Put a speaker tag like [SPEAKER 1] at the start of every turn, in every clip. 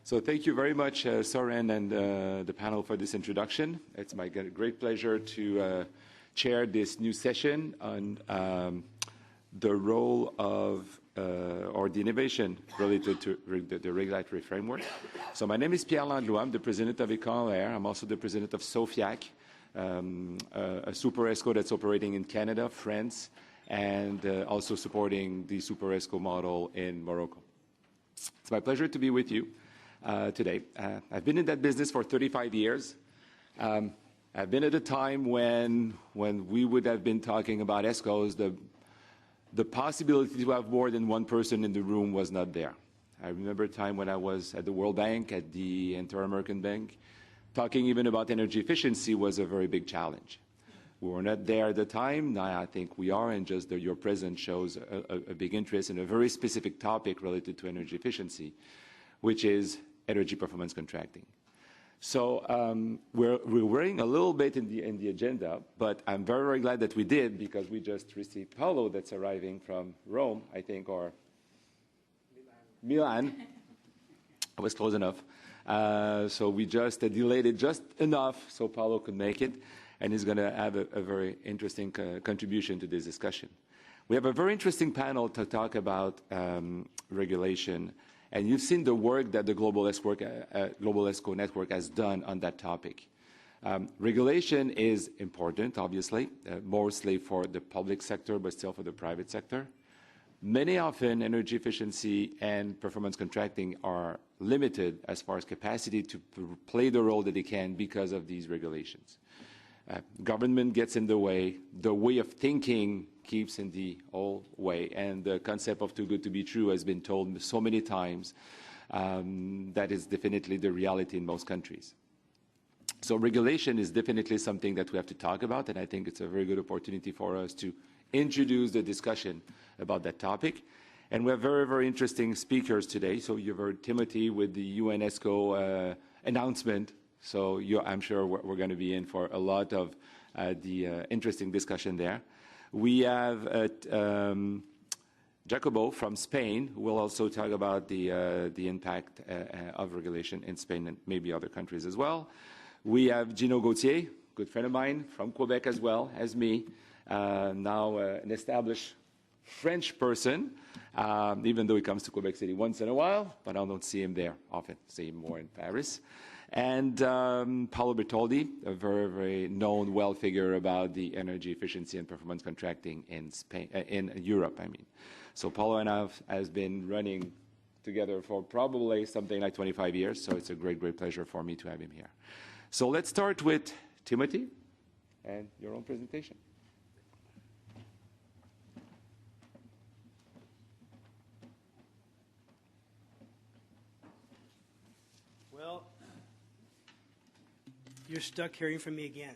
[SPEAKER 1] So thank you very much, Soren and the panel for this introduction. It's my great pleasure to chair this new session on the role of or the innovation related to the regulatory framework. So my name is Pierre Landlois. I'm the president of Econ. I'm also the president of SOFIAC, a super ESCO that's operating in Canada, France, and also supporting the super ESCO model in Morocco. It's my pleasure to be with you today. I've been in that business for 35 years. I've been at a time when we would have been talking about ESCOs, the possibility to have more than one person in the room was not there. I remember a time when I was at the World Bank, at the Inter-American Bank, talking even about energy efficiency was a very big challenge. We were not there at the time. Now I think we are, and just your presence shows a big interest in a very specific topic related to energy efficiency, which is energy performance contracting. So we're worrying a little bit in the agenda, but I'm very, very glad that we did, because we just received Paolo that's arriving from Rome, I think, or Milan. I was close enough. So we just delayed it just enough so Paolo could make it, and he's going to have a very interesting contribution to this discussion. We have a very interesting panel to talk about regulation. And you've seen the work that the Global ESCO Network has done on that topic. Regulation is important, obviously, mostly for the public sector, but still for the private sector. Many often, energy efficiency and performance contracting are limited as far as capacity to play the role that they can because of these regulations. Government gets in the way of thinking keeps in the old way, and the concept of too good to be true has been told so many times. That is definitely the reality in most countries. So regulation is definitely something that we have to talk about, and I think it's a very good opportunity for us to introduce the discussion about that topic. And we have very, very interesting speakers today. So you've heard Timothy with the UNESCO announcement. So I'm sure we're going to be in for a lot of the interesting discussion there. We have Jacobo from Spain, who will also talk about the impact of regulation in Spain and maybe other countries as well. We have Gino Gauthier, good friend of mine, from Quebec as well as me, now an established French person, even though he comes to Quebec City once in a while, but I don't see him there often, see him more in Paris. And Paolo Bertoldi, a very, very known, well figure about the energy efficiency and performance contracting in Spain, in Europe, I mean. So Paolo and I have been running together for probably something like 25 years, so it's a great, great pleasure for me to have him here. So let's start with Timothy and your own presentation.
[SPEAKER 2] Well, you're stuck hearing from me again.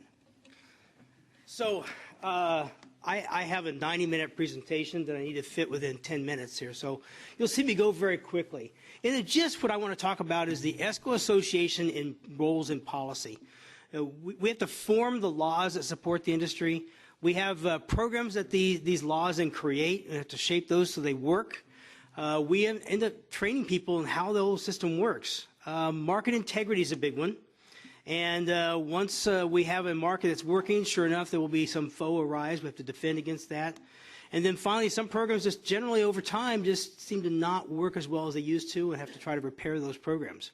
[SPEAKER 2] So I have a 90-minute presentation that I need to fit within 10 minutes here. So you'll see me go very quickly. In the gist, what I want to talk about is the ESCO Association in roles in policy. We have to form the laws that support the industry. We have programs that these laws then create. We have to shape those so they work. We end up training people in how the whole system works. Market integrity is a big one. And once we have a market that's working, sure enough, there will be some foe arise. We have to defend against that. And then finally, some programs just generally over time just seem to not work as well as they used to, and have to try to repair those programs.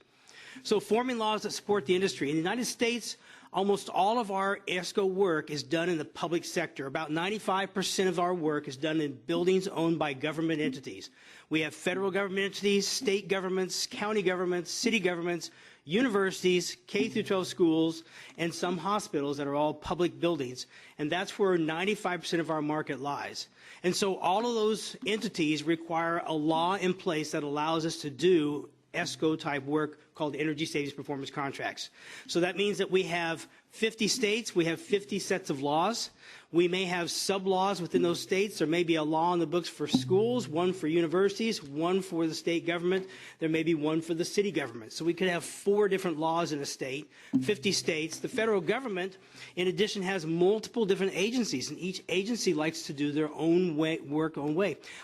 [SPEAKER 2] So forming laws that support the industry. In the United States, almost all of our ESCO work is done in the public sector. About 95% of our work is done in buildings owned by government entities. We have federal government entities, state governments, county governments, city governments, universities, K-12 schools, and some hospitals that are all public buildings. And that's where 95% of our market lies. And so all of those entities require a law in place that allows us to do ESCO-type work called energy savings performance contracts. So that means that we have 50 states, we have 50 sets of laws. We may have sub-laws within those states. There may be a law in the books for schools, one for universities, one for the state government. There may be one for the city government. So we could have 4 different laws in a state, 50 states. The federal government, in addition, has multiple different agencies, and each agency likes to do their own way.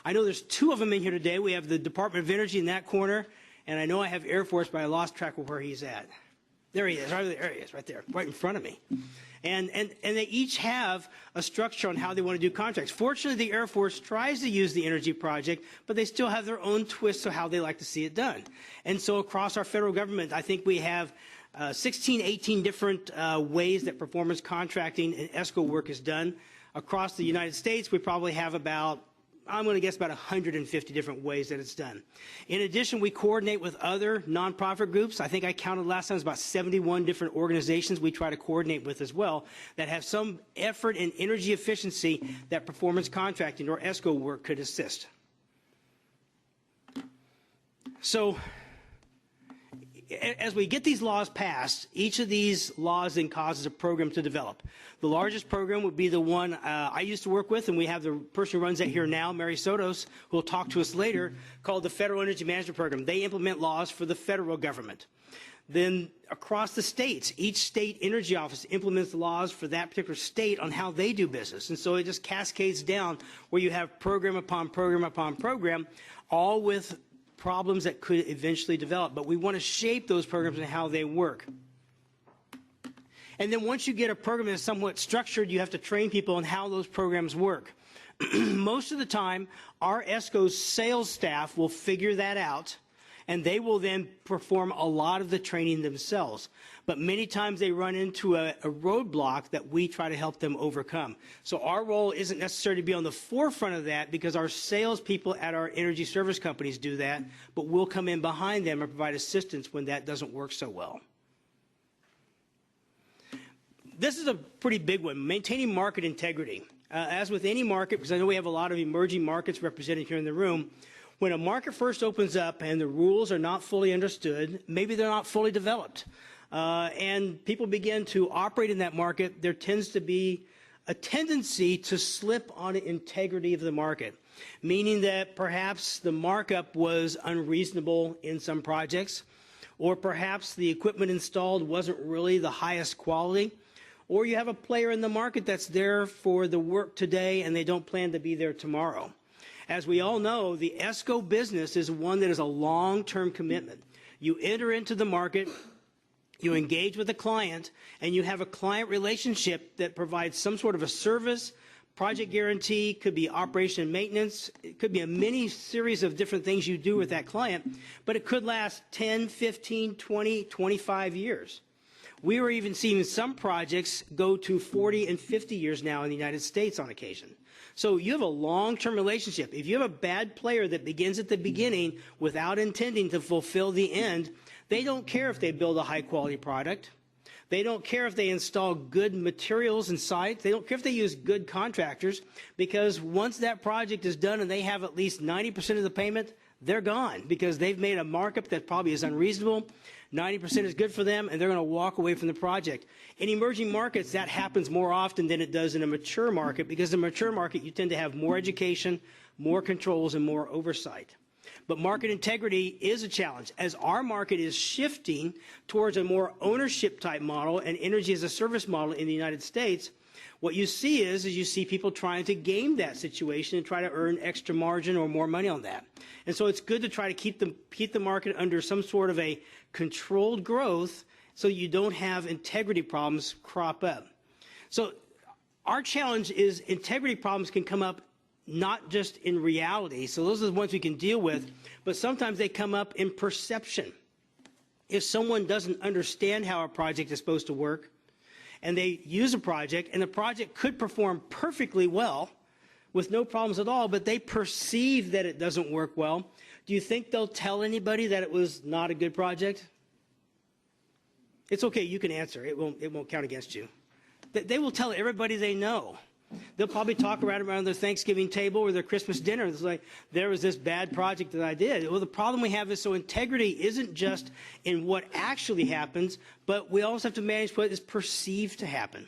[SPEAKER 2] I know there's 2 of them in here today. We have the Department of Energy in that corner, And I know I have Air Force, but I lost track of where he's at. There he is, right there, right in front of me. And they each have a structure on how they want to do contracts. Fortunately, the Air Force tries to use the energy project, but they still have their own twists of how they like to see it done. And so across our federal government, I think we have 16, 18 different ways that performance contracting and ESCO work is done. Across the United States, we probably have about, I'm going to guess, about 150 different ways that it's done. In addition, we coordinate with other nonprofit groups. I think I counted last time, it was about 71 different organizations we try to coordinate with as well that have some effort in energy efficiency that performance contracting or ESCO work could assist. So, as we get these laws passed, each of these laws then causes a program to develop. The largest program would be the one I used to work with, and we have the person who runs that here now, Mary Sotos, who will talk to us later, called the Federal Energy Management Program. They implement laws for the federal government. Then across the states, each state energy office implements laws for that particular state on how they do business. And so it just cascades down where you have program upon program upon program, all with problems that could eventually develop, but we want to shape those programs and how they work. And then once you get a program that's somewhat structured, you have to train people on how those programs work. Most of the time, our ESCO's sales staff will figure that out, and they will then perform a lot of the training themselves. But many times they run into a roadblock that we try to help them overcome. So our role isn't necessarily to be on the forefront of that because our salespeople at our energy service companies do that, but we'll come in behind them and provide assistance when that doesn't work so well. This is a pretty big one, maintaining market integrity. As with any market, because I know we have a lot of emerging markets represented here in the room, when a market first opens up and the rules are not fully understood, maybe they're not fully developed, and people begin to operate in that market, there tends to be a tendency to slip on the integrity of the market, meaning that perhaps the markup was unreasonable in some projects, or perhaps the equipment installed wasn't really the highest quality, or you have a player in the market that's there for the work today and they don't plan to be there tomorrow. As we all know, the ESCO business is one that is a long-term commitment. You enter into the market, you engage with the client, and you have a client relationship that provides some sort of a service, project guarantee, could be operation and maintenance, it could be a mini series of different things you do with that client, but it could last 10, 15, 20, 25 years. We are even seeing some projects go to 40 and 50 years now in the United States on occasion. So you have a long-term relationship. If you have a bad player that begins at the beginning without intending to fulfill the end, they don't care if they build a high-quality product. They don't care if they install good materials and sites. They don't care if they use good contractors, because once that project is done and they have at least 90% of the payment, they're gone because they've made a markup that probably is unreasonable. 90% is good for them, and they're going to walk away from the project. In emerging markets, that happens more often than it does in a mature market, because in a mature market, you tend to have more education, more controls, and more oversight. But market integrity is a challenge. As our market is shifting towards a more ownership-type model and energy as a service model in the United States, what you see is you see people trying to game that situation and try to earn extra margin or more money on that. And so it's good to try to keep the market under some sort of a controlled growth so you don't have integrity problems crop up. So our challenge is integrity problems can come up not just in reality, so those are the ones we can deal with, but sometimes they come up in perception. If someone doesn't understand how a project is supposed to work, and they use a project, and the project could perform perfectly well with no problems at all, but they perceive that it doesn't work well, do you think they'll tell anybody that it was not a good project? It's okay, you can answer. It won't count against you. They will tell everybody they know. They'll probably talk around their Thanksgiving table or their Christmas dinner. It's like, there was this bad project that I did. Well, the problem we have is, so integrity isn't just in what actually happens, but we also have to manage what is perceived to happen.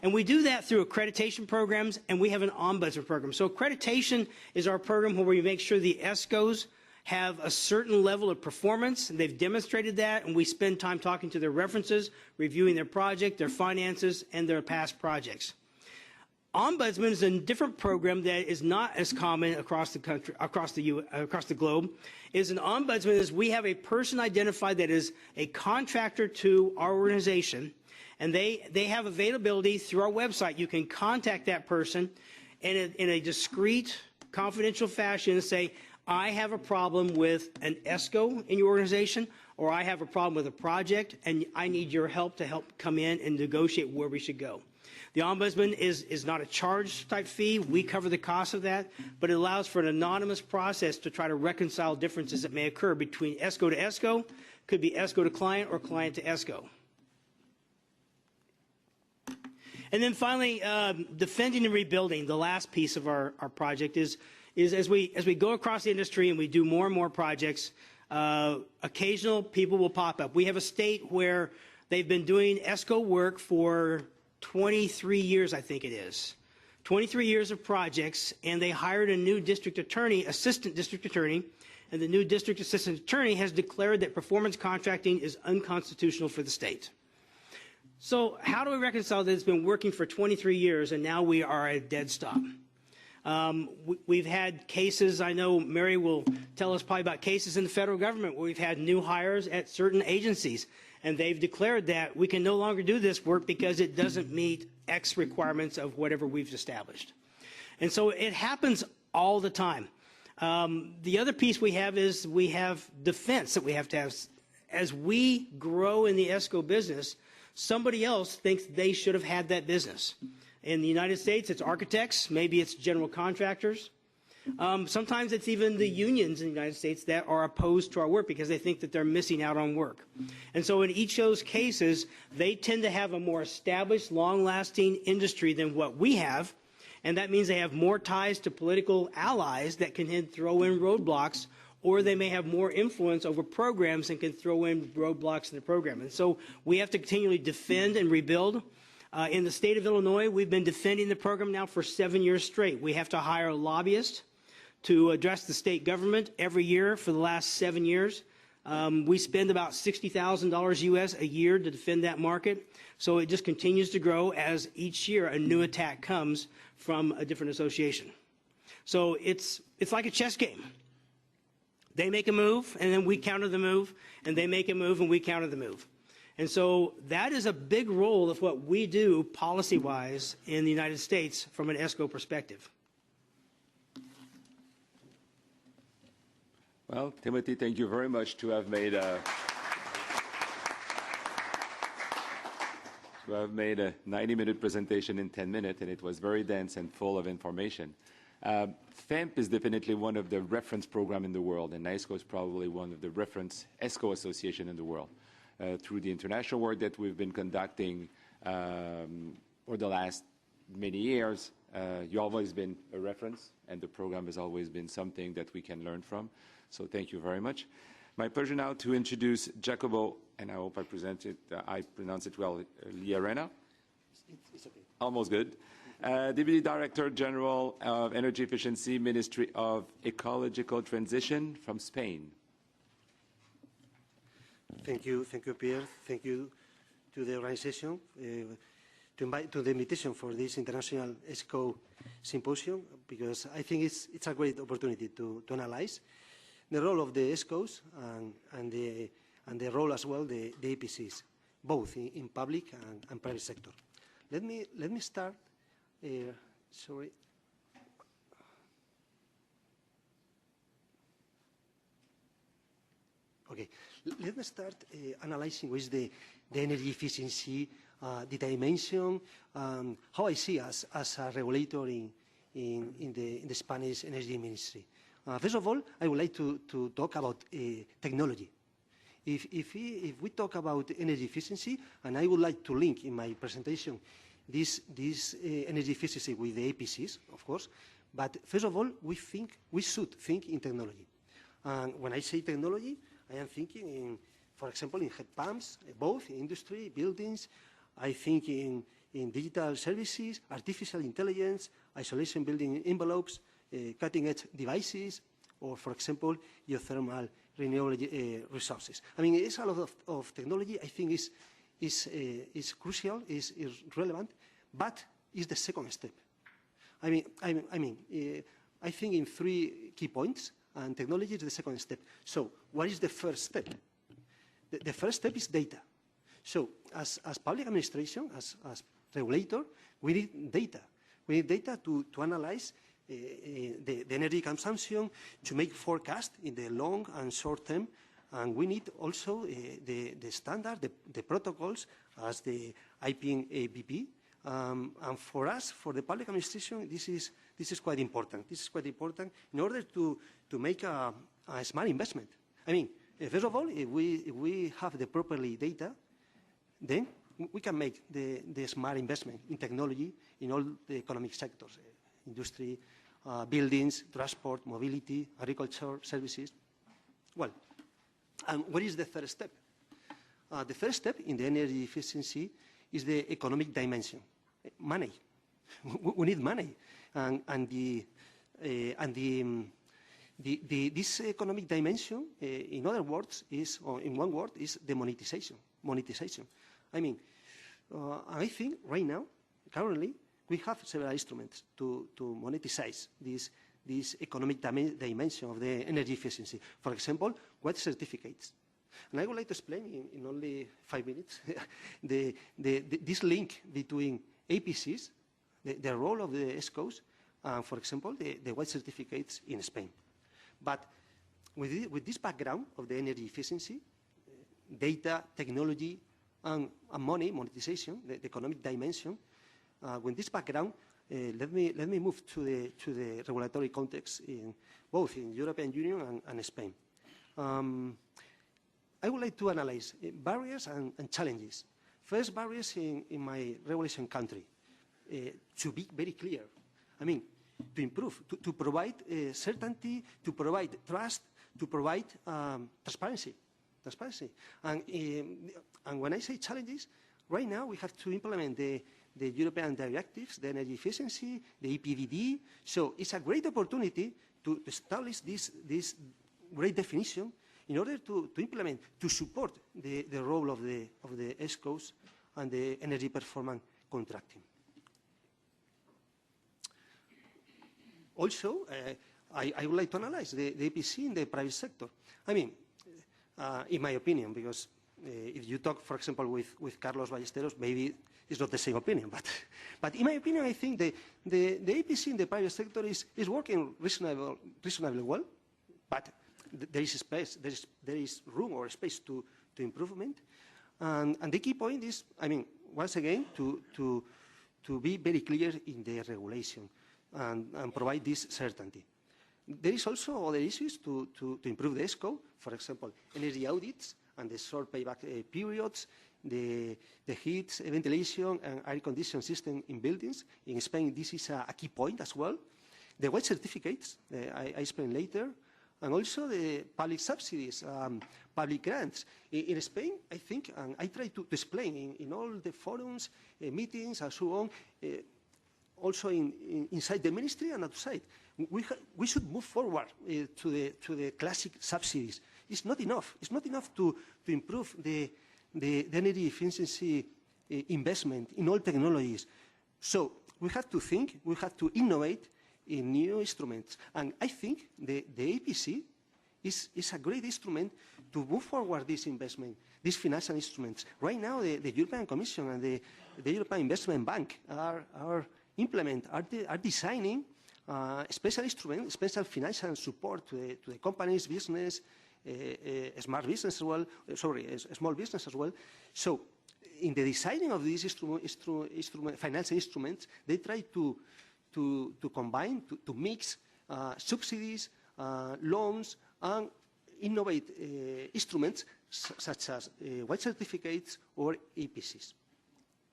[SPEAKER 2] And we do that through accreditation programs, and we have an ombudsman program. So accreditation is our program where we make sure the ESCOs have a certain level of performance, and they've demonstrated that, and we spend time talking to their references, reviewing their project, their finances, and their past projects. Ombudsman is a different program that is not as common across the country, across the globe. Is an ombudsman is we have a person identified that is a contractor to our organization, and they have availability through our website. You can contact that person in a discreet, confidential fashion and say, I have a problem with an ESCO in your organization, or I have a problem with a project, and I need your help to help come in and negotiate where we should go. The Ombudsman is not a charge type fee. We cover the cost of that, but it allows for an anonymous process to try to reconcile differences that may occur between ESCO to ESCO, could be ESCO to client or client to ESCO. And then finally, defending and rebuilding, the last piece of our project is as we go across the industry and we do more and more projects, occasional people will pop up. We have a state where they've been doing ESCO work for 23 years, I think it is. 23 years of projects, and they hired a new district attorney, assistant district attorney, and the new district assistant attorney has declared that performance contracting is unconstitutional for the state. So how do we reconcile that it's been working for 23 years and now we are at a dead stop? We've had cases, I know Mary will tell us probably about cases in the federal government where we've had new hires at certain agencies, and they've declared that we can no longer do this work because it doesn't meet X requirements of whatever we've established. And so it happens all the time. The other piece we have is we have defense that we have to have. As we grow in the ESCO business, somebody else thinks they should have had that business. In the United States, it's architects, maybe it's general contractors. Sometimes it's even the unions in the United States that are opposed to our work because they think that they're missing out on work. And so in each of those cases, they tend to have a more established, long-lasting industry than what we have, and that means they have more ties to political allies that can then throw in roadblocks, or they may have more influence over programs and can throw in roadblocks in the program. And so we have to continually defend and rebuild. In the state of Illinois, we've been defending the program now for 7 years straight. We have to hire a lobbyist to address the state government every year for the last 7 years. We spend about $60,000 US a year to defend that market. So it just continues to grow as each year a new attack comes from a different association. So it's like a chess game. They make a move, and then we counter the move, and they make a move, and we counter the move. And so that is a big role of what we do policy-wise in the United States from an ESCO perspective.
[SPEAKER 1] Well, Timothy, thank you very much to have made a 90-minute presentation in 10 minutes, and it was very dense and full of information. FEMP is definitely one of the reference programs in the world, and ESCO is probably one of the reference ESCO association in the world. Through the international work that we've been conducting for the last many years, you've always been a reference, and the program has always been something that we can learn from. So thank you very much. My pleasure now to introduce Jacobo, and I hope I pronounce it well, Liarena.
[SPEAKER 3] It's okay.
[SPEAKER 1] Almost good. Deputy Director General of Energy Efficiency, Ministry of Ecological Transition from Spain.
[SPEAKER 3] Thank you, Pierre. Thank you to the organization to the invitation for this International ESCO Symposium, because I think it's a great opportunity to analyze the role of the ESCOs and the role as well the EPCs, both in public and private sector. Let me start. Sorry. Okay, let me start analyzing with the energy efficiency, the dimension, how I see us as a regulator in the Spanish Energy Ministry. First of all, I would like to talk about technology. If we talk about energy efficiency, and I would like to link in my presentation this energy efficiency with the APCs, of course, but first of all, we should think in technology. And when I say technology, I am thinking in, for example, in heat pumps, both in industry, buildings. I think in digital services, artificial intelligence, isolation building envelopes, cutting-edge devices, or, for example, geothermal renewable resources. I mean, it's a lot of technology. I think is crucial, is relevant, but is the second step. I think in 3 key points, and technology is the second step. So what is the first step? The first step is data. So as public administration, as regulator, we need data. We need data to analyze the energy consumption, to make forecast in the long and short term, and we need also the standard, the protocols, as the IPN-ABP. And for us, for the public administration, this is quite important. This is quite important in order to make a smart investment. I mean, first of all, if we have the properly data, then we can make the smart investment in technology in all the economic sectors, industry, buildings, transport, mobility, agriculture, services. Well, and what is the third step? The first step in the energy efficiency is the economic dimension, money. We need money, and this economic dimension, in other words, or in one word, is the monetization. I mean, I think right now, currently, we have several instruments to monetize this economic dimension of the energy efficiency. For example, white certificates. And I would like to explain in only 5 minutes this link between APCs, the role of the ESCOs, and, for example, the white certificates in Spain. But with this background of the energy efficiency, data, technology, and money, monetization, the economic dimension, with this background, let me move to the regulatory context both in European Union and Spain. I would like to analyze barriers and challenges. First, barriers in my regulation country. To be very clear, I mean, to improve, to provide certainty, to provide trust, to provide transparency. And when I say challenges, right now we have to implement the European directives, the energy efficiency, the EPDD. So it's a great opportunity to establish this great definition in order to implement, to support the role of the ESCOs and the energy performance contracting. Also, I would like to analyze the EPC in the private sector. I mean, in my opinion, because if you talk, for example, with Carlos Ballesteros, maybe it's not the same opinion. But in my opinion, I think the EPC in the private sector is working reasonably well, but there is space, there is room or space to improvement. And the key point is, I mean, once again, to be very clear in the regulation and provide this certainty. There is also other issues to improve the ESCO, for example, energy audits and the short payback periods, the heat, ventilation, and air conditioning system in buildings. In Spain, this is a key point as well. The white certificates, I explain later, and also the public subsidies, public grants. In Spain, I think, and I try to explain in all the forums, meetings, and so on, also inside the ministry and outside. We should move forward to the classic subsidies. It's not enough. It's not enough to improve the energy efficiency investment in all technologies. So we have to think, we have to innovate in new instruments. And I think the APC is a great instrument to move forward this investment, these financial instruments. Right now, the European Commission and the European Investment Bank are designing special instruments, special financial support to the companies, business, smart business as well, small business as well. So in the designing of these financial instruments, they try to combine, to mix subsidies, loans, and innovate instruments such as white certificates or EPCs.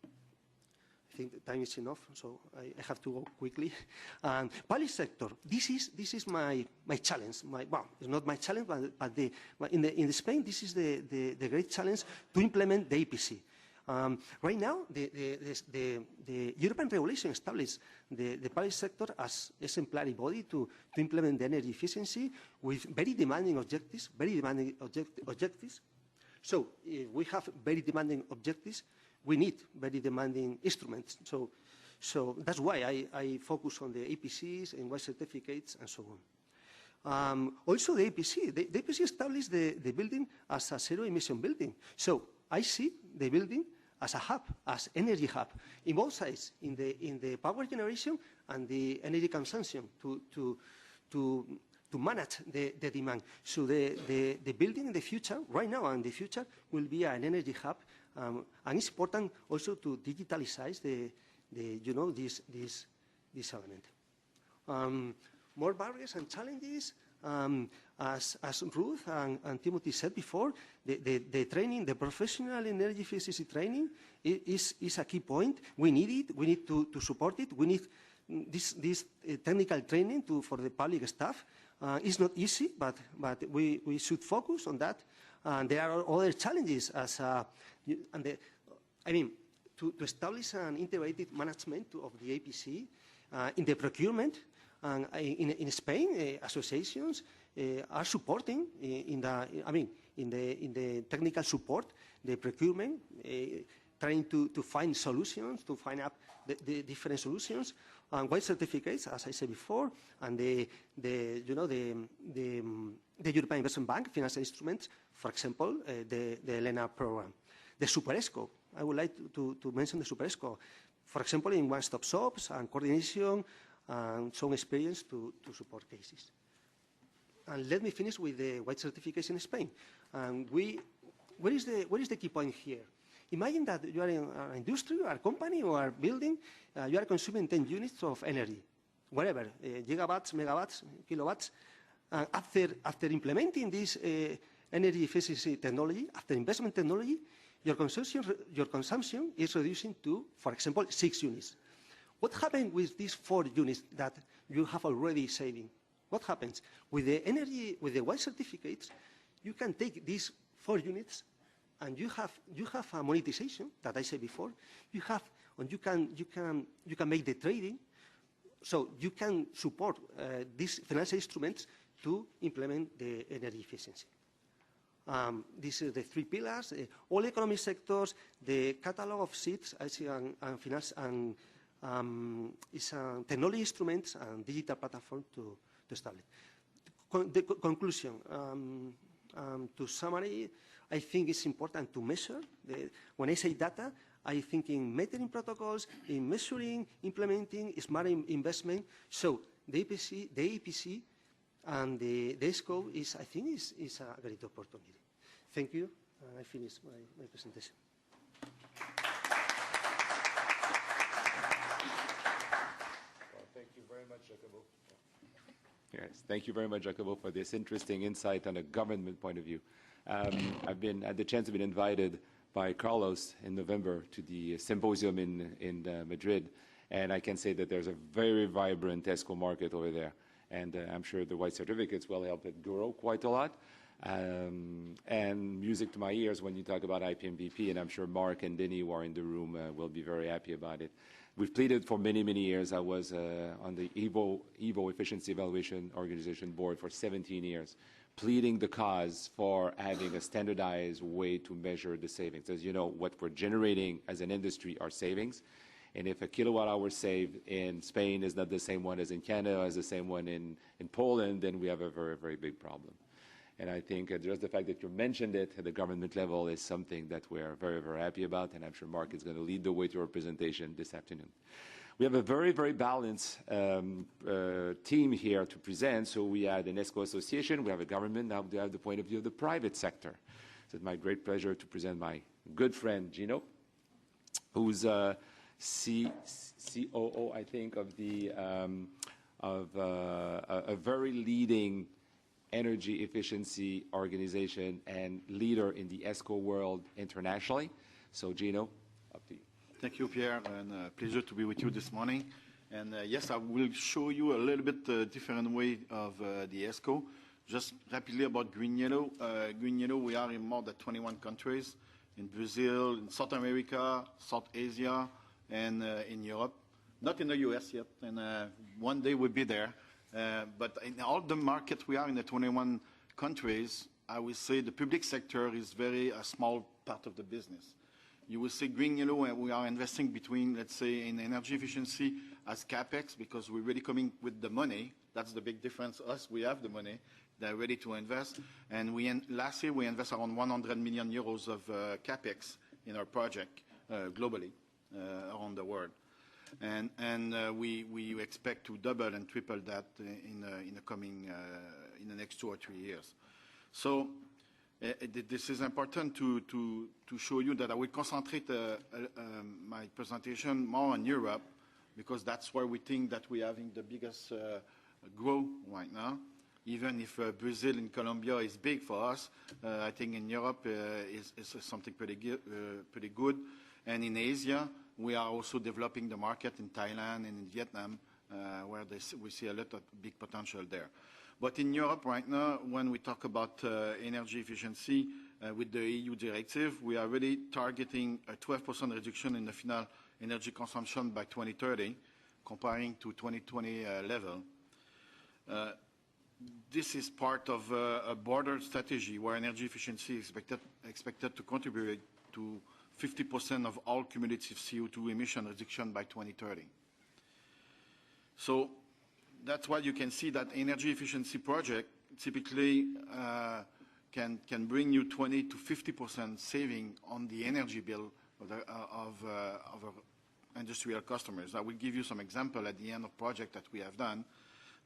[SPEAKER 3] I think the time is enough, so I have to go quickly. Public sector, this is my challenge. Well, it's not my challenge, but in Spain, this is the great challenge to implement the EPC. Right now, the European regulation establishes the public sector as exemplary body to implement the energy efficiency with very demanding objectives. So if we have very demanding objectives, we need very demanding instruments. So So that's why I focus on the APCs and white certificates and so on. Also the APC, the APC established the building as a zero-emission building. So I see the building as a hub, as energy hub, in both sides, in the power generation and the energy consumption to manage the demand. So the building in the future, right now and in the future, will be an energy hub, and it's important also to digitalize this element. More barriers and challenges. As Ruth and Timothy said before, the training, the professional energy efficiency training is a key point. We need it. We need to support it. We need this technical training for the public staff. It's not easy, but we should focus on that. And there are other challenges to establish an integrated management of the APC in the procurement. And in Spain, associations are supporting in the technical support, the procurement, trying to find solutions, to find out the different solutions, and white certificates, as I said before, and the European Investment Bank financial instruments, for example, the ELENA program. The Super ESCO, I would like to mention the Super ESCO, for example, in one-stop shops and coordination, and some experience to support cases. And let me finish with the white certificates in Spain. And what is the key point here? Imagine that you are in an industry or a company or a building, you are consuming 10 units of energy, whatever, gigawatts, megawatts, kilowatts. And after implementing this energy efficiency technology, after investment technology, your consumption is reducing to, for example, 6 units. What happens with these 4 units that you have already saving? What happens? With the white certificates, you can take these 4 units and you have a monetization that I said before. You can make the trading, so you can support these financial instruments to implement the energy efficiency. These are the 3 pillars: all economic sectors, the catalog of seats, and finance and is technology instruments and digital platform to establish. The conclusion, to summary, I think it's important to measure. When I say data, I think in metering protocols, in measuring, implementing, smart investment. So the APC and the ESCO I think is a great opportunity. Thank you. I finished my presentation.
[SPEAKER 1] Yes, thank you very much, Jacobo, for this interesting insight on a government point of view. I've had the chance to be invited by Carlos in November to the symposium in Madrid, and I can say that there's a very vibrant ESCO market over there, and I'm sure the white certificates will help it grow quite a lot. And music to my ears when you talk about IPMVP, and I'm sure Mark and Denny, who are in the room, will be very happy about it. We've pleaded for many, many years. I was on the EVO Efficiency Evaluation Organization board for 17 years, pleading the cause for having a standardized way to measure the savings. As you know, what we're generating as an industry are savings. And if a kilowatt hour saved in Spain is not the same one as in Canada, as the same one in Poland, then we have a very, very big problem. And I think just the fact that you mentioned it at the government level is something that we're very, very happy about, and I'm sure Mark is going to lead the way to our presentation this afternoon. We have a very, very balanced team here to present. So we had an ESCO association, we have a government, now we have the point of view of the private sector. So it's my great pleasure to present my good friend, Gino, who's COO, I think, of a very leading energy efficiency organization and leader in the ESCO world internationally. So Gino, up to you.
[SPEAKER 4] Thank you, Pierre, and a pleasure to be with you this morning. And yes, I will show you a little bit different way of the ESCO. Just rapidly about Green Yellow. Green Yellow, we are in more than 21 countries, in Brazil, in South America, South Asia, and in Europe. Not in the US yet, and one day we'll be there. But in all the markets we are in the 21 countries, I would say the public sector is a small part of the business. You will see green, yellow, and we are investing between, let's say, in energy efficiency as CapEx because we're really coming with the money. That's the big difference. Us, we have the money. They're ready to invest. And last year, we invested around 100 million euros of CapEx in our project globally around the world. And we expect to double and triple that in the next 2 or 3 years. So this is important to show you that I will concentrate my presentation more on Europe because that's where we think that we're having the biggest growth right now. Even if Brazil and Colombia is big for us, I think in Europe is something pretty good. And in Asia, we are also developing the market in Thailand and in Vietnam, where we see a lot of big potential there. But in Europe right now, when we talk about energy efficiency with the EU directive, we are really targeting a 12% reduction in the final energy consumption by 2030, comparing to 2020 level. This is part of a broader strategy where energy efficiency is expected to contribute to 50% of all cumulative CO2 emission reduction by 2030. So that's why you can see that energy efficiency project typically can bring you 20 to 50% saving on the energy bill of our industrial customers. I will give you some example at the end of project that we have done,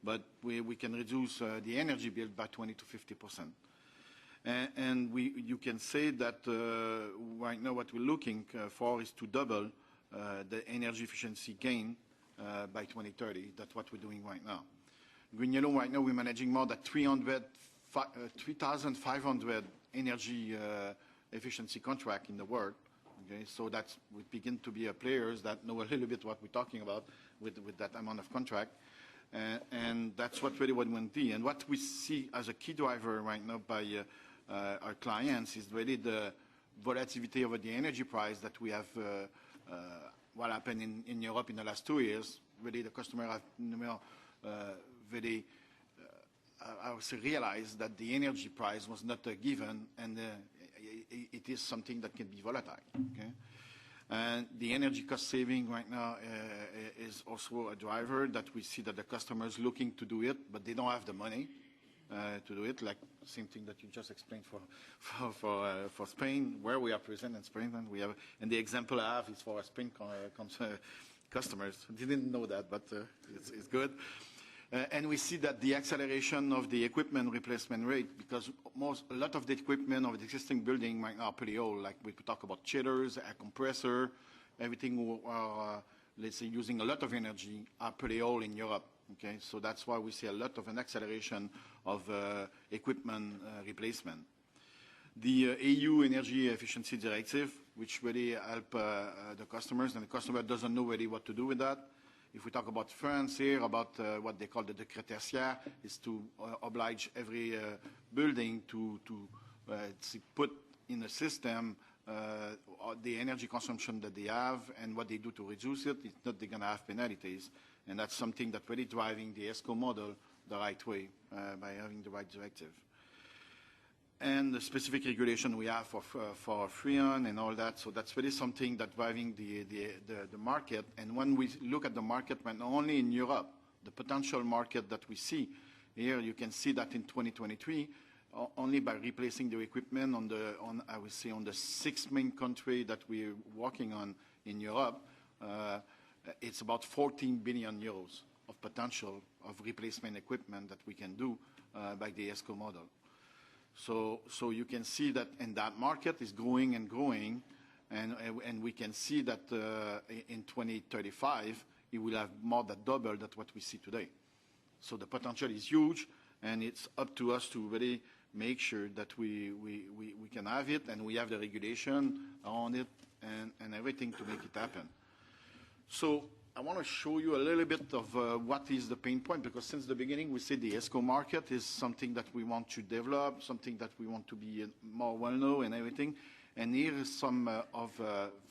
[SPEAKER 4] but we can reduce the energy bill by 20 to 50%. And you can say that right now what we're looking for is to double the energy efficiency gain by 2030. That's what we're doing right now. Green Yellow, right now we're managing more than 3,500 energy efficiency contract in the world. Okay, so we begin to be players that know a little bit what we're talking about with that amount of contract. And that's really what we want to do. And what we see as a key driver right now by our clients is really the volatility over the energy price that we have, what happened in Europe in the last 2 years. Really the customer have really, I would say, realized that the energy price was not a given and it is something that can be volatile. Okay? And the energy cost saving right now is also a driver that we see that the customers looking to do it, but they don't have the money to do it. Like same thing that you just explained for Spain, where we are present in Spain, and the example I have is for Spain customers. Didn't know that, but it's good. And we see that the acceleration of the equipment replacement rate, because a lot of the equipment of the existing building right now are pretty old. Like we could talk about chillers, air compressor, everything let's say using a lot of energy are pretty old in Europe. Okay, so that's why we see a lot of an acceleration of equipment replacement. The EU Energy Efficiency Directive, which really help the customers, and the customer doesn't know really what to do with that. If we talk about France here, about what they call the décret tertiaire, is to oblige every building to put in a system the energy consumption that they have and what they do to reduce it. It's not they're going to have penalties. And that's something that's really driving the ESCO model the right way by having the right directive. And the specific regulation we have for Freon and all that. So that's really something that's driving the market. And when we look at the market, not only in Europe, the potential market that we see here, you can see that in 2023, only by replacing the equipment on I would say on the 6 main countries that we're working on in Europe, it's about 14 billion euros of potential of replacement equipment that we can do by the ESCO model. So you can see that, and that market is growing and growing, and we can see that in 2035 it will have more than double than what we see today. So the potential is huge, and it's up to us to really make sure that we can have it, and we have the regulation on it and everything to make it happen. So I want to show you a little bit of what is the pain point, because since the beginning we said the ESCO market is something that we want to develop, something that we want to be more well-known and everything. And here is some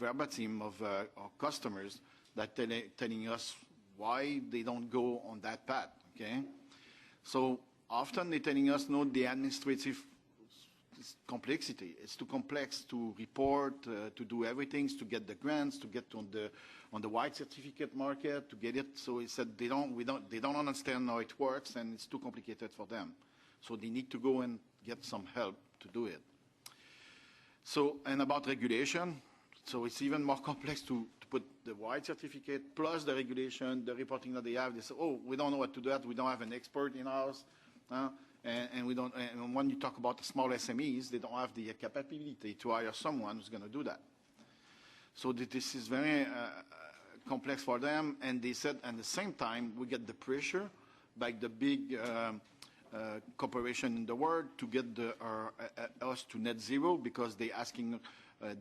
[SPEAKER 4] verbatim of our customers that telling us why they don't go on that path. Okay, so often they're telling us, no, the administrative complexity. It's too complex to report, to do everything, to get the grants, to get on the white certificate market, to get it. So he said they don't understand how it works, and it's too complicated for them. So they need to go and get some help to do it. So, and about regulation, so it's even more complex to put the white certificate plus the regulation, the reporting that they have. They say, oh, we don't know what to do that. We don't have an expert in-house. And we don't. And when you talk about the small SMEs, they don't have the capability to hire someone who's going to do that. So this is very complex for them. And they said, at the same time, we get the pressure by the big corporation in the world to get us to net zero, because they're asking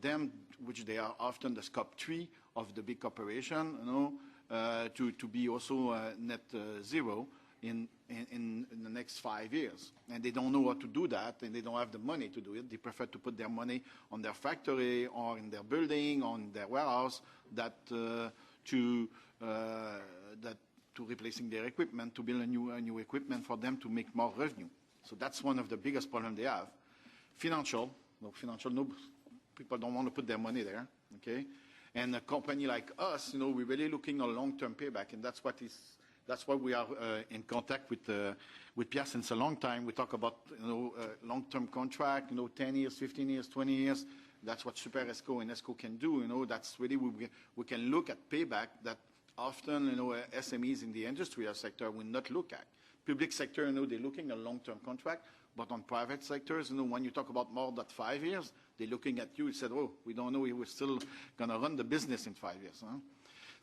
[SPEAKER 4] them, which they are often the scope 3 of the big corporation, to be also net zero in the next 5 years. And they don't know how to do that, and they don't have the money to do it. They prefer to put their money on their factory or in their building, on their warehouse, to replacing their equipment, to build a new equipment for them to make more revenue. So that's one of the biggest problems they have. Financial, people don't want to put their money there, okay? And a company like us, we're really looking at long-term payback, and that's why we are in contact with Pierre since a long time. We talk about long-term contract, 10 years, 15 years, 20 years. That's what Super ESCO and ESCO can do. That's really we can look at payback that often SMEs in the industrial sector will not look at. Public sector, they're looking at long-term contract, but on private sectors, when you talk about more than 5 years, they're looking at you and said, oh, we don't know if we're still going to run the business in 5 years.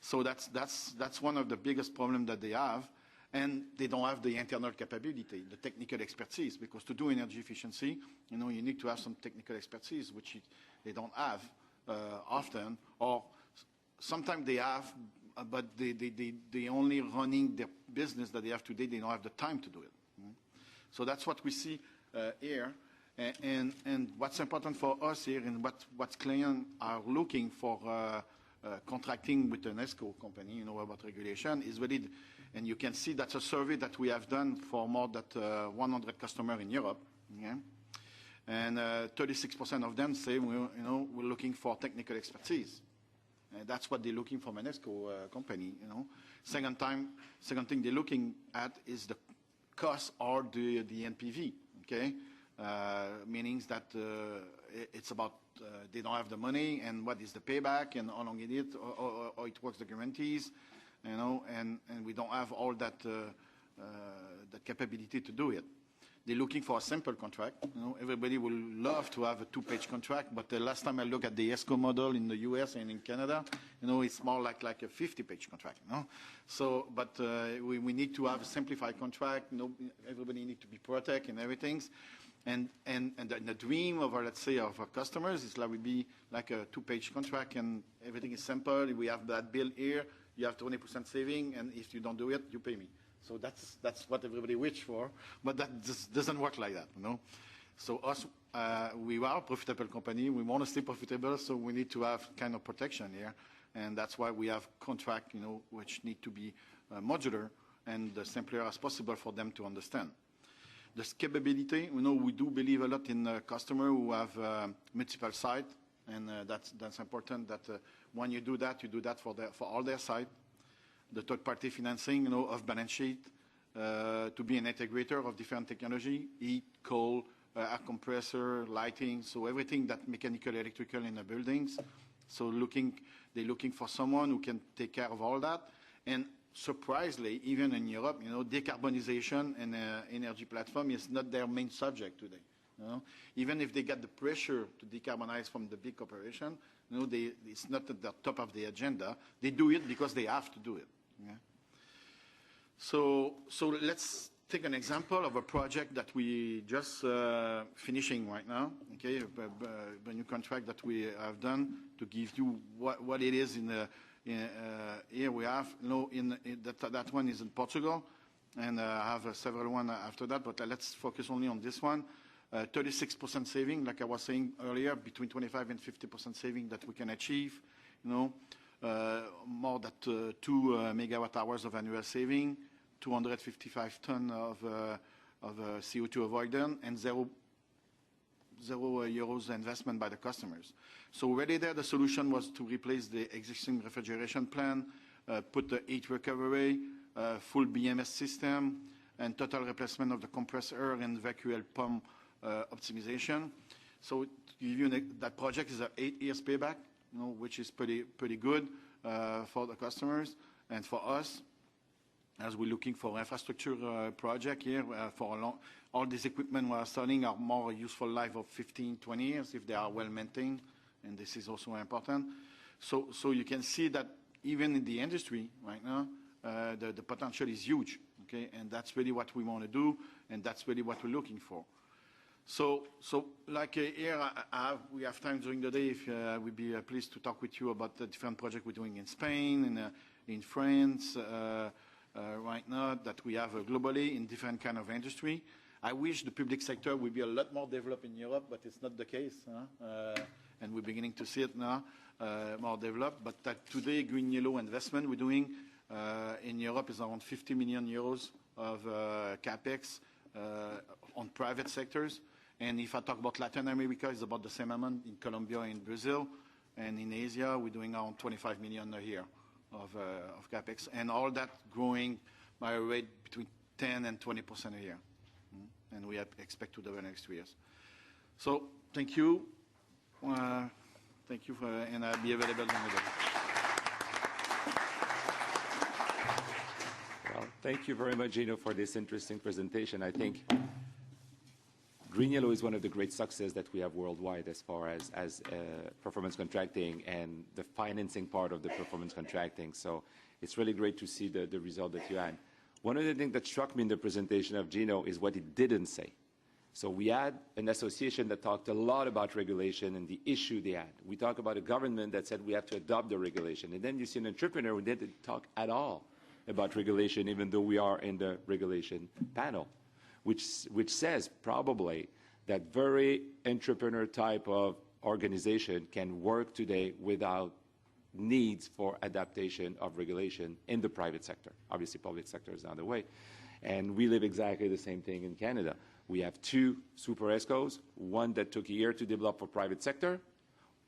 [SPEAKER 4] So that's one of the biggest problems that they have, and they don't have the internal capability, the technical expertise, because to do energy efficiency, you need to have some technical expertise, which they don't have often, or sometimes they have, but they only running the business that they have today. They don't have the time to do it. So that's what we see here, and what's important for us here, and what clients are looking for. Contracting with an ESCO company, about regulation is really, and you can see that's a survey that we have done for more than 100 customers in Europe, and 36% of them say we're looking for technical expertise. And that's what they're looking from an ESCO company. Second thing they're looking at is the cost or the NPV. Okay, meaning that it's about. They don't have the money, and what is the payback, and how long it is, or it works, the guarantees, and we don't have all that capability to do it. They're looking for a simple contract. Everybody will love to have a 2-page contract, but the last time I looked at the ESCO model in the US and in Canada, it's more like a 50-page contract. So, but we need to have a simplified contract. Everybody needs to be protected and everything. And the dream of let's say, of our customers is would be like a 2-page contract, and everything is simple. We have that bill here. You have 20% saving, and if you don't do it, you pay me. So that's what everybody wish for, but that just doesn't work like that, So us, we are a profitable company. We want to stay profitable, so we need to have kind of protection here, and that's why we have contract, which need to be modular and as simpler as possible for them to understand. The scalability, we do believe a lot in customers who have multiple sites, and that's important. That when you do that for all their sites. The third-party financing, of balance sheet, to be an integrator of different technology, heat, cold, air compressor, lighting, so everything that mechanical, electrical in the buildings. So they're looking for someone who can take care of all that, and surprisingly, even in Europe, decarbonization and energy platform is not their main subject today. Even if they get the pressure to decarbonize from the big corporation, it's not at the top of the agenda. They do it because they have to do it. Yeah? So let's take an example of a project that we just finishing right now. Okay, a new contract that we have done to give you what it is in the. Here we have, that one is in Portugal, and I have several ones after that, but let's focus only on this one. 36% saving, like I was saying earlier, between 25 and 50% saving that we can achieve, more than 2 megawatt hours of annual saving, 255 tons of CO2 avoidance, and euros investment by the customers. So already there, the solution was to replace the existing refrigeration plant, put the heat recovery, full BMS system, and total replacement of the compressor and vacuum pump optimization. So to give you that project is an 8 years payback, which is pretty good for the customers and for us, as we're looking for infrastructure project here for all this equipment we are selling are more useful life of 15, 20 years if they are well maintained, and this is also important. So you can see that even in the industry right now, the potential is huge, okay? And that's really what we want to do, and that's really what we're looking for. So like here, we have time during the day. If we'd be pleased to talk with you about the different projects we're doing in Spain and in France right now that we have globally in different kind of industry. I wish the public sector would be a lot more developed in Europe, but it's not the case, and we're beginning to see it now more developed. But today, green yellow investment we're doing in Europe is around 50 million euros of capex on private sectors. And if I talk about Latin America, it's about the same amount in Colombia and Brazil. And in Asia, we're doing around 25 million a year of capex. And all that growing by a rate between 10 and 20% a year. And we expect to do the next 3 years. So thank you. Thank you, and I'll be available in the day.
[SPEAKER 1] Well, thank you very much, Gino, for this interesting presentation. I think green yellow is one of the great successes that we have worldwide as far as performance contracting and the financing part of the performance contracting. So it's really great to see the result that you had. One of the things that struck me in the presentation of Gino is what he didn't say. So we had an association that talked a lot about regulation and the issue they had. We talked about a government that said we have to adopt the regulation. And then you see an entrepreneur who didn't talk at all about regulation, even though we are in the regulation panel, which says probably that very entrepreneur type of organization can work today without needs for adaptation of regulation in the private sector. Obviously, public sector is on the way. And we live exactly the same thing in Canada. We have 2 super ESCOs, one that took a year to develop for private sector.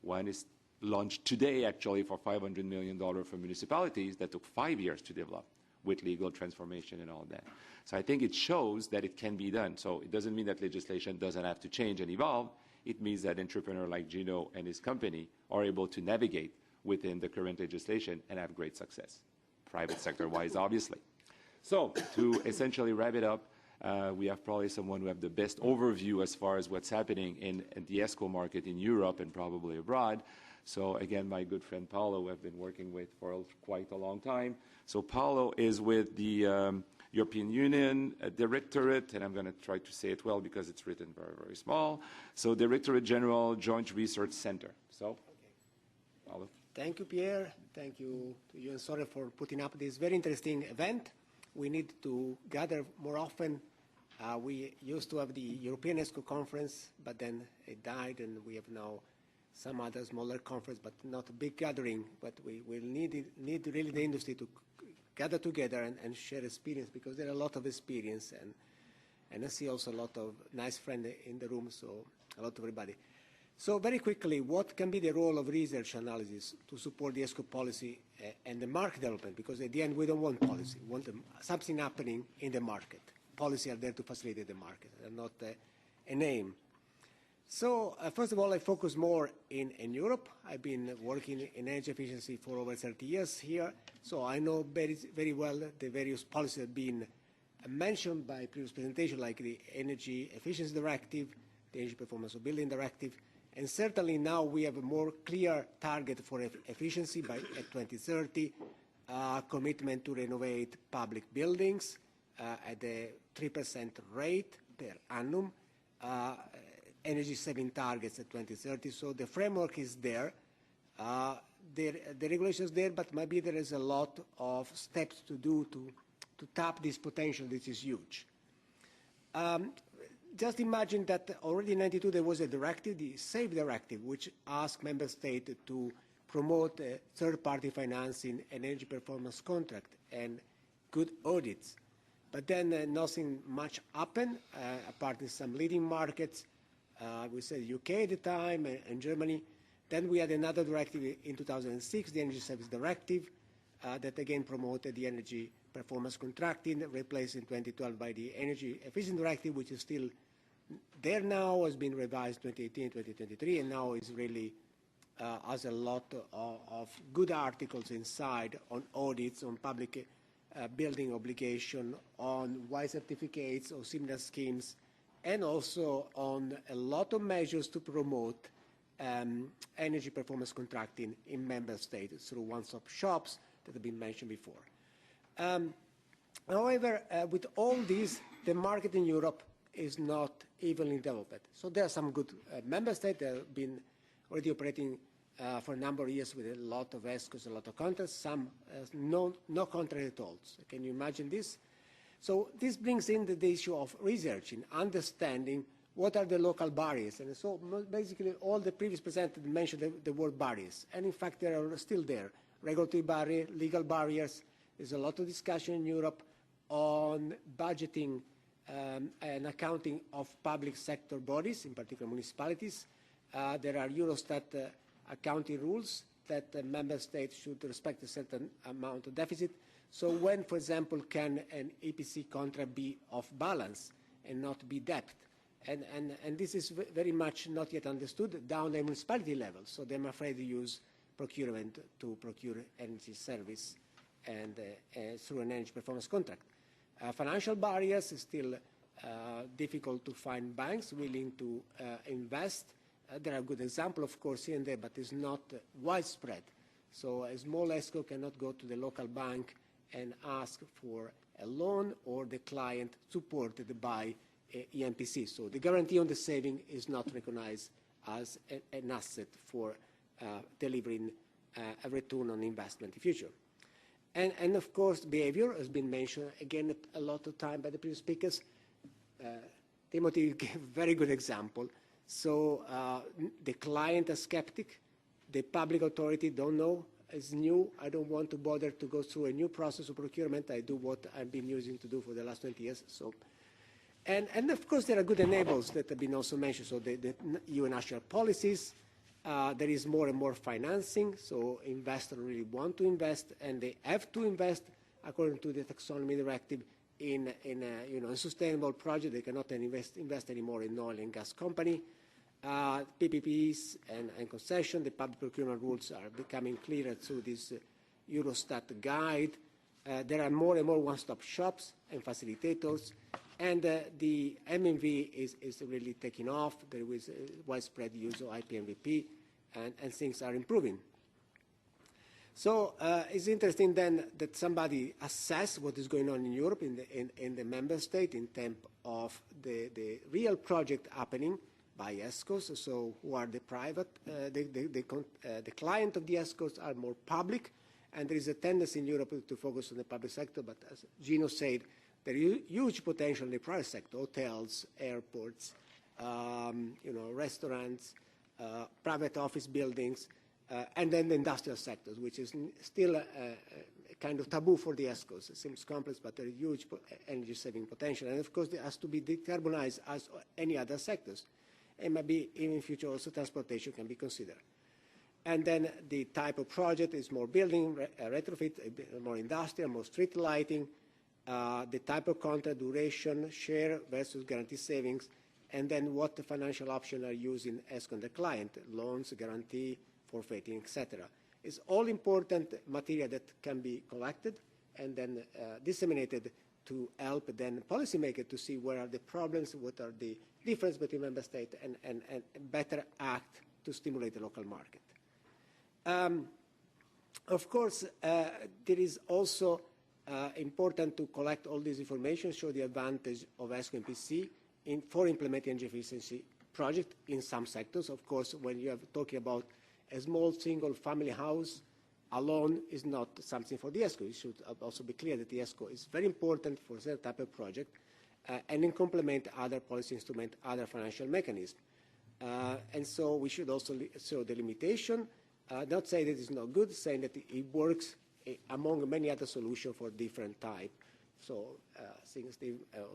[SPEAKER 1] One is launched today, actually, for $500 million for municipalities that took 5 years to develop with legal transformation and all that. So I think it shows that it can be done. So it doesn't mean that legislation doesn't have to change and evolve. It means that entrepreneur like Gino and his company are able to navigate within the current legislation and have great success, private sector-wise, obviously. So to essentially wrap it up, we have probably someone who have the best overview as far as what's happening in the ESCO market in Europe and probably abroad. So again, my good friend Paolo, who I've been working with for quite a long time. So Paolo is with the European Union Directorate, and I'm going to try to say it well because it's written very, very small. So Directorate General Joint Research Center. So, Paolo.
[SPEAKER 5] Thank you, Pierre. Thank you to you and Sora for putting up this very interesting event. We need to gather more often. We used to have the European ESCO conference, but then it died, and we have now some other smaller conference, but not a big gathering. But we will need really the industry to gather together and share experience, because there are a lot of experience, and I see also a lot of nice friends in the room, so a lot of everybody. So very quickly, what can be the role of research analysis to support the ESCO policy and the market development? Because at the end, we don't want policy. We want something happening in the market. Policy are there to facilitate the market, and not a name. So first of all, I focus more in Europe. I've been working in energy efficiency for over 30 years here, so I know very, very well the various policies that have been mentioned by previous presentation, like the Energy Efficiency Directive, the Energy Performance of Building Directive, and certainly now we have a more clear target for efficiency at 2030, commitment to renovate public buildings at a 3% rate per annum, energy saving targets at 2030. So the framework is there. The regulation is there, but maybe there is a lot of steps to do to tap this potential. This is huge. Just imagine that already in 92 there was a directive, the SAFE directive, which asked member states to promote third-party financing and energy performance contract and good audits. But then nothing much happened, apart from some leading markets. We said UK at the time and Germany. Then we had another directive in 2006, the Energy Service Directive, that again promoted the energy performance contracting, replaced in 2012 by the Energy Efficiency Directive, which is still there now, has been revised 2018, 2023, and now is really has a lot of good articles inside on audits, on public building obligation, on white certificates or similar schemes, and also on a lot of measures to promote energy performance contracting in member states through one-stop shops that have been mentioned before. However, with all this, the market in Europe is not evenly developed. So there are some good member states that have been already operating for a number of years with a lot of ESCOs, a lot of contracts, some no contract at all. So can you imagine this? So this brings in the issue of researching, understanding what are the local barriers. And so basically all the previous presenters mentioned the word barriers. And in fact, they are still there. Regulatory barrier, legal barriers. There's a lot of discussion in Europe on budgeting and accounting of public sector bodies, in particular municipalities. There are Eurostat accounting rules that member states should respect a certain amount of deficit. So when, for example, can an EPC contract be off balance and not be debt? And this is very much not yet understood down the municipality level. So they're afraid to use procurement to procure energy service and through an energy performance contract. Financial barriers is still difficult to find banks willing to invest. There are good examples, of course, here and there, but it's not widespread. So a small ESCO cannot go to the local bank and ask for a loan, or the client supported by EMPC. So the guarantee on the saving is not recognized as an asset for delivering a return on investment in the future. And of course, behavior has been mentioned again a lot of time by the previous speakers. Timothy gave a very good example. So the client is skeptic, the public authority don't know, it's new, I don't want to bother to go through a new process of procurement, I do what I've been using to do for the last 20 years. So, and of course there are good enablers that have been also mentioned, so the EU national policies, there is more and more financing, so investors really want to invest, and they have to invest according to the taxonomy directive in a sustainable project. They cannot invest anymore in oil and gas company. PPPs and concession, the public procurement rules are becoming clearer through this Eurostat guide. There are more and more one-stop shops and facilitators, and the MMV is really taking off. There is widespread use of IPMVP, and things are improving. So it's interesting then that somebody assess what is going on in Europe, in the member state, in terms of the real project happening by ESCOs. So who are the private, the client of the ESCOs are more public, and there is a tendency in Europe to focus on the public sector, but as Gino said, there is huge potential in the private sector, hotels, airports, restaurants, private office buildings, and then the industrial sectors, which is still a kind of taboo for the ESCOs. It seems complex, but there is huge energy saving potential. And of course, it has to be decarbonized as any other sectors. And maybe in future also transportation can be considered. And then the type of project is more building, retrofit, more industrial, more street lighting, the type of contract, duration, share versus guarantee savings, and then what the financial options are using as on the client, loans, guarantee, forfeiting, etc. It's all important material that can be collected and then disseminated to help then policymakers to see where are the problems, what are the differences between member states, and better act to stimulate the local market. Of course, there is also important to collect all this information, show the advantage of ESCO MPC for implementing energy efficiency project in some sectors. Of course, when you are talking about a small single family house alone is not something for the ESCO. It should also be clear that the ESCO is very important for certain type of project and then complement other policy instruments, other financial mechanisms. And so we should also show the limitation, not say that it's not good, saying that it works among many other solutions for different type. So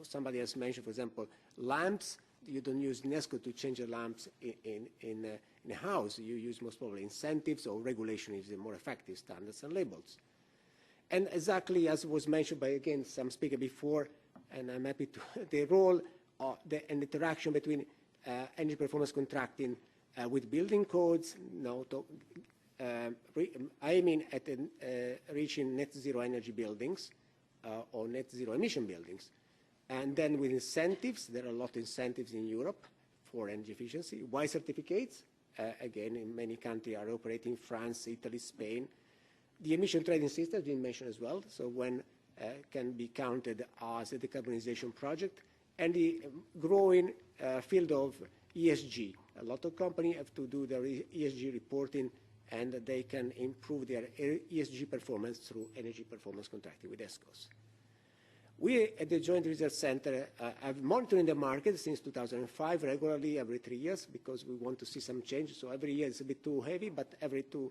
[SPEAKER 5] somebody has mentioned, for example, lamps. you don't use UNESCO to change the lamps in a house. You use most probably incentives or regulation is the more effective, standards and labels. And exactly as was mentioned by, again, some speaker before, and I'm happy to, the role and interaction between energy performance contracting with building codes, aiming at reaching net zero energy buildings or net zero emission buildings. And then with incentives, there are a lot of incentives in Europe for energy efficiency. Why certificates? Again, in many countries are operating, France, Italy, Spain. The emission trading system has been mentioned as well, so when can be counted as a decarbonization project. And the growing field of ESG. A lot of companies have to do their ESG reporting, and they can improve their ESG performance through energy performance contracting with ESCOs. We at the Joint Research Center have monitoring the market since 2005 regularly every 3 years because we want to see some change. So every year it's a bit too heavy, but every 2-3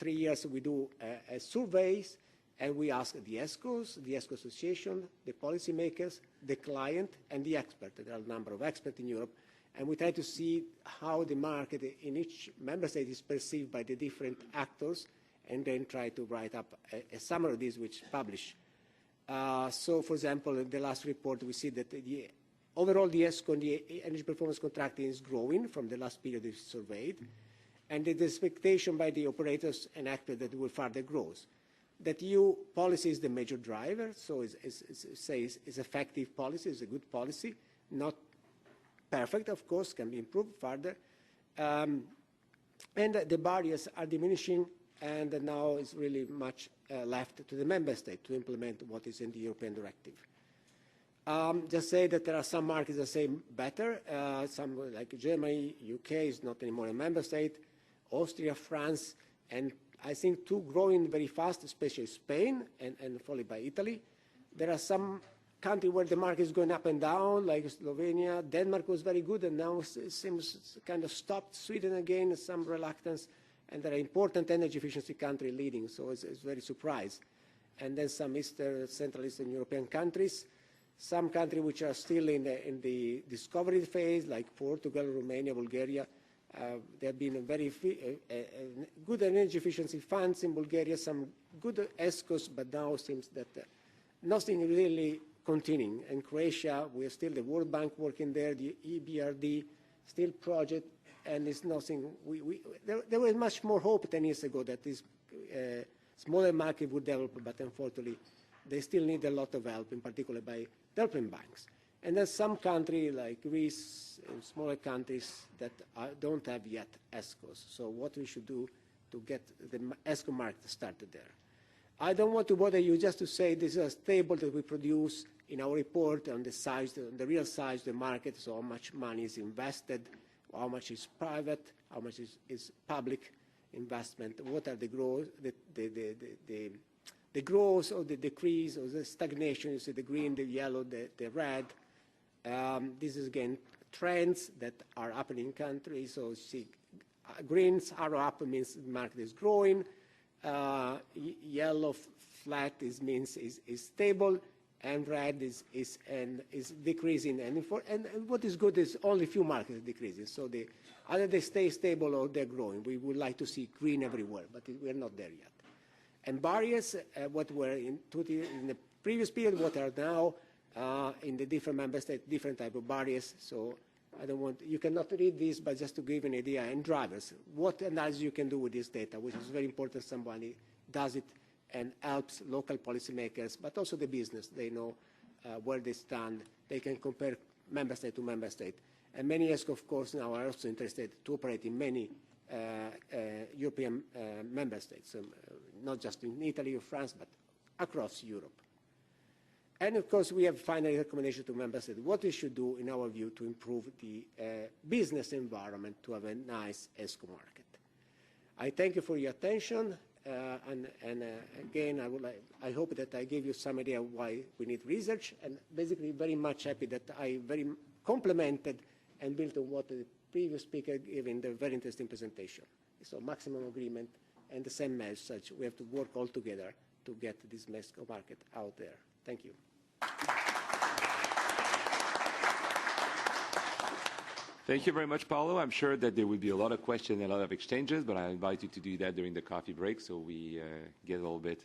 [SPEAKER 5] years we do surveys and we ask the ESCOs, the ESCO Association, the policymakers, the client, and the expert. There are a number of experts in Europe. And we try to see how the market in each member state is perceived by the different actors and then try to write up a summary of this which publish. So, for example, in the last report, we see that overall the ESCO and the energy performance contracting is growing from the last period we surveyed, and the expectation by the operators and actors that it will further grow. That EU policy is the major driver, so it's effective policy, it's a good policy, not perfect, of course, can be improved further. And the barriers are diminishing, and now it's really much left to the member state to implement what is in the European directive. Just say that there are some markets that say better, some like Germany, UK is not anymore a member state, Austria, France, and I think two growing very fast, especially Spain and followed by Italy. There are some countries where the market is going up and down, like Slovenia. Denmark was very good, and now it seems kind of stopped. Sweden again, some reluctance. And there are important energy efficiency countries leading, so it's very surprised. And then some Central Eastern European countries, some countries which are still in the discovery phase, like Portugal, Romania, Bulgaria. There have been very good energy efficiency funds in Bulgaria, some good ESCOs, but now it seems that nothing really continuing. In Croatia, we are still the World Bank working there, the EBRD, still project. And it's nothing. There was much more hope 10 years ago that this smaller market would develop, but unfortunately, they still need a lot of help, in particular by developing banks. And there's some countries like Greece and smaller countries that don't have yet ESCOs. So what we should do to get the ESCO market started there. I don't want to bother you just to say this is a table that we produce in our report on the size, the real size of the market, so how much money is invested, how much is private, how much is public investment, what are the growth, the growth or the decrease or the stagnation. You see the green, the yellow, the red. This is again trends that are happening in countries. So you see greens are up means the market is growing. Yellow flat means is stable. And red is decreasing. And what is good is only few markets decreasing. So either they stay stable or they're growing. We would like to see green everywhere, but we're not there yet. And barriers, what were in the previous period, what are now in the different member states, different type of barriers. So I don't want, you cannot read this, but just to give an idea. And drivers, what analysis you can do with this data, which is very important. Somebody does it and helps local policymakers, but also the business. They know where they stand. They can compare member state to member state. And many ESCO, of course, now are also interested to operate in many European member states, not just in Italy or France, but across Europe. And, of course, we have finally recommendations to member states what we should do, in our view, to improve the business environment to have a nice ESCO market. I thank you for your attention. Again, I hope that I gave you some idea why we need research, and basically very much happy that I very complimented and built on what the previous speaker gave in the very interesting presentation. So maximum agreement and the same message. We have to work all together to get this ESCO market out there. Thank you.
[SPEAKER 1] Thank you very much, Paulo. I'm sure that there will be a lot of questions and a lot of exchanges, but I invite you to do that during the coffee break so we get a little bit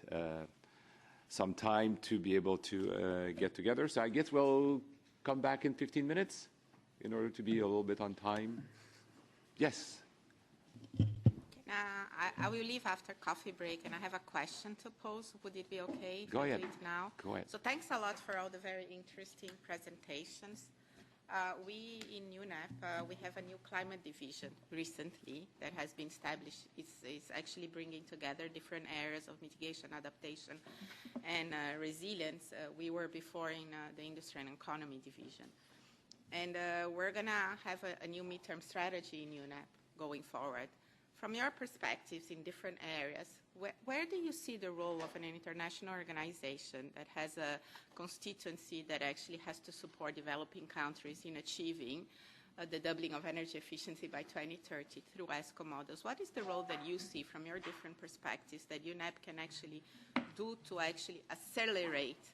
[SPEAKER 1] some time to be able to get together. So I guess we'll come back in 15 minutes in order to be a little bit on time. Yes.
[SPEAKER 6] I will leave after coffee break, and I have a question to pose. Would it be okay if
[SPEAKER 1] Go
[SPEAKER 6] I
[SPEAKER 1] ahead.
[SPEAKER 6] do it now?
[SPEAKER 1] Go ahead.
[SPEAKER 6] So thanks a lot for all the very interesting presentations. We in UNEP, we have a new climate division recently that has been established. It's actually bringing together different areas of mitigation, adaptation, and resilience. We were before in the Industry and Economy division. And we're going to have a new midterm strategy in UNEP going forward. From your perspectives in different areas, where do you see the role of an international organization that has a constituency that actually has to support developing countries in achieving the doubling of energy efficiency by 2030 through ESCO models? What is the role that you see from your different perspectives that UNEP can actually do to actually accelerate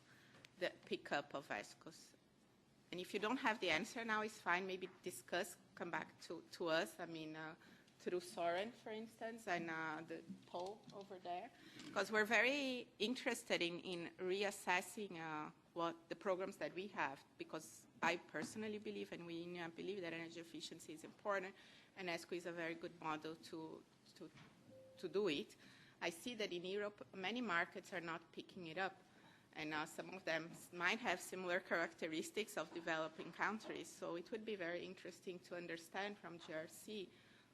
[SPEAKER 6] the pickup of ESCOs? And if you don't have the answer now, it's fine. Maybe discuss, come back to us. I mean, through Soren, for instance, and the poll over there, because we're very interested in reassessing what the programs that we have, because I personally believe, and we believe, that energy efficiency is important, and ESCO is a very good model to do it. I see that in Europe, many markets are not picking it up, and some of them might have similar characteristics of developing countries, so it would be very interesting to understand from GRC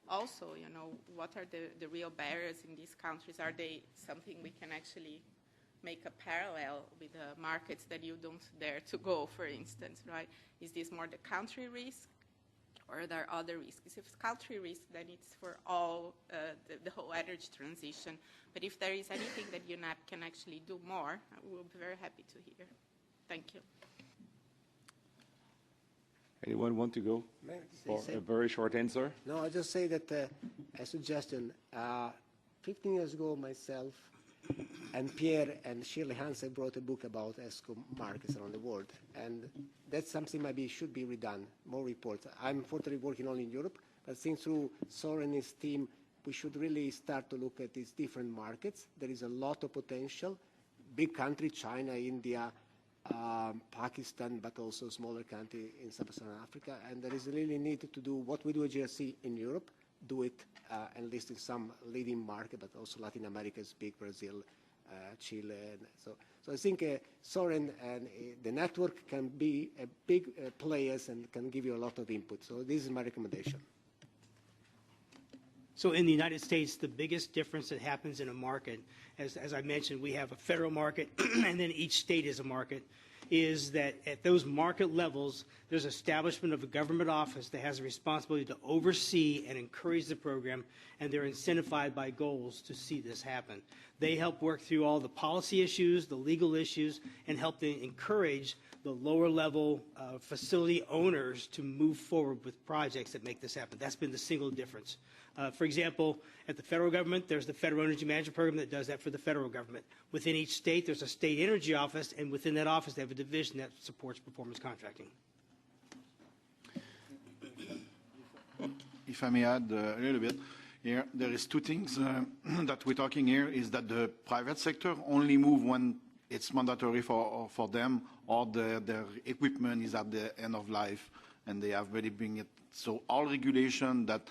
[SPEAKER 6] also, you know, what are the real barriers in these countries? Are they something we can actually make a parallel with the markets that you don't dare to go, for instance, right? Is this more the country risk, or are there other risks? If it's country risk, then it's for all the whole energy transition. But if there is anything that UNEP can actually do more, we'll be very happy to hear. Thank you.
[SPEAKER 1] Anyone want to go for a very short answer?
[SPEAKER 5] No, I'll just say that a suggestion. 15 years ago, myself and Pierre and Shirley Hansen brought a book about ESCO markets around the world. And that's something maybe should be redone, more reports. I'm fortunately working only in Europe, but since through Soren and his team, we should really start to look at these different markets. There is a lot of potential. Big country, China, India, Pakistan, but also smaller country in sub-Saharan Africa. And there is really need to do what we do at GRC in Europe, do it and list in some leading market, but also Latin America is big, Brazil, Chile. And so I think Soren and the network can be a big players and can give you a lot of input. So this is my recommendation.
[SPEAKER 2] So in the United States, the biggest difference that happens in a market, as I mentioned, we have a federal market, and then each state is a market, is that at those market levels, there's establishment of a government office that has a responsibility to oversee and encourage the program, and they're incentivized by goals to see this happen. They help work through all the policy issues, the legal issues, and help to encourage the lower level facility owners to move forward with projects that make this happen. That's been the single difference. For example, at the federal government, there's the Federal Energy Management Program that does that for the federal government. Within each state, there's a state energy office, and within that office, they have a division that supports performance contracting.
[SPEAKER 4] If I may add a little bit, here there is two things that we're talking here is that the private sector only move when it's mandatory for them or their equipment is at the end of life and they have already bring it. So all regulation that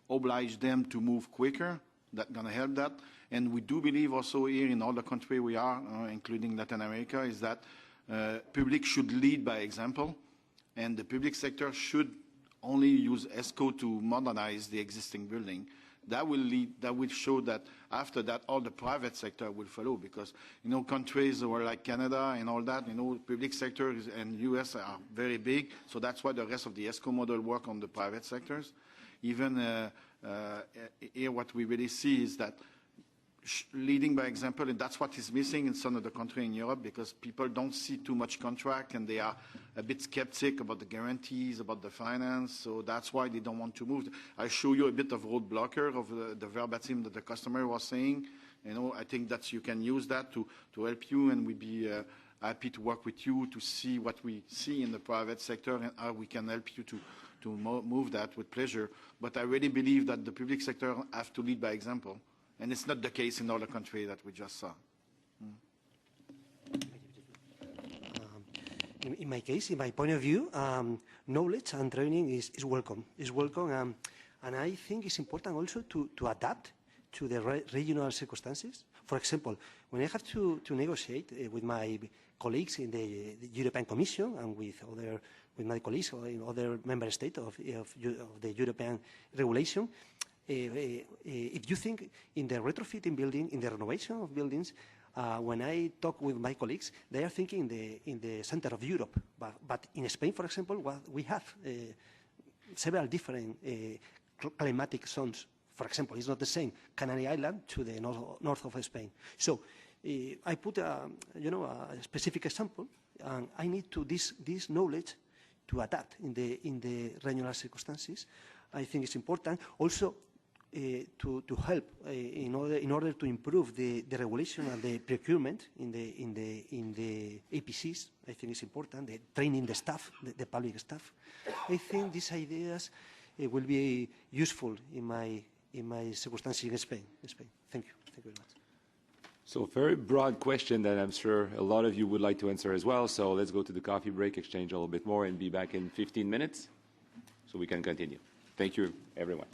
[SPEAKER 4] oblige them to move quicker, that's going to help that. And we do believe also here in all the countries we are, including Latin America, is that public should lead by example, and the public sector should only use ESCO to modernize the existing building. That will lead, that will show that after that all the private sector will follow, because countries were like Canada and all that, public sector and US are very big, so that's why the rest of the ESCO model work on the private sectors. Even here what we really see is that leading by example, and that's what is missing in some of the countries in Europe, because people don't see too much contract and they are a bit skeptic about the guarantees, about the finance, so that's why they don't want to move. I show you a bit of roadblocker of the verbatim that the customer was saying. I think that you can use that to help you, and we'd be happy to work with you to see what we see in the private sector and how we can help you move that with pleasure. But I really believe that the public sector have to lead by example, and it's not the case in other countries that we just saw.
[SPEAKER 3] In my case, in my point of view, knowledge and training is welcome. And I think it's important also to adapt to the regional circumstances. For example, when I have to negotiate with my colleagues in the European Commission and with my colleagues in other member states of the European regulation, if you think in the retrofitting building, in the renovation of buildings, when I talk with my colleagues, they are thinking in the center of Europe. But in Spain, for example, we have several different climatic zones. For example, it's not the same Canary Island to the north of Spain. So I put a specific example, and I need this knowledge to adapt in the regional circumstances. I think it's important also to help in order to improve the regulation and the procurement in the APCs. I think it's important. The training the staff, the public staff. I think these ideas will be useful in my circumstances in Spain. Thank you. Thank you very much.
[SPEAKER 1] So a very broad question that I'm sure a lot of you would like to answer as well. So let's go to the coffee break, exchange a little bit more, and be back in 15 minutes so we can continue. Thank you, everyone.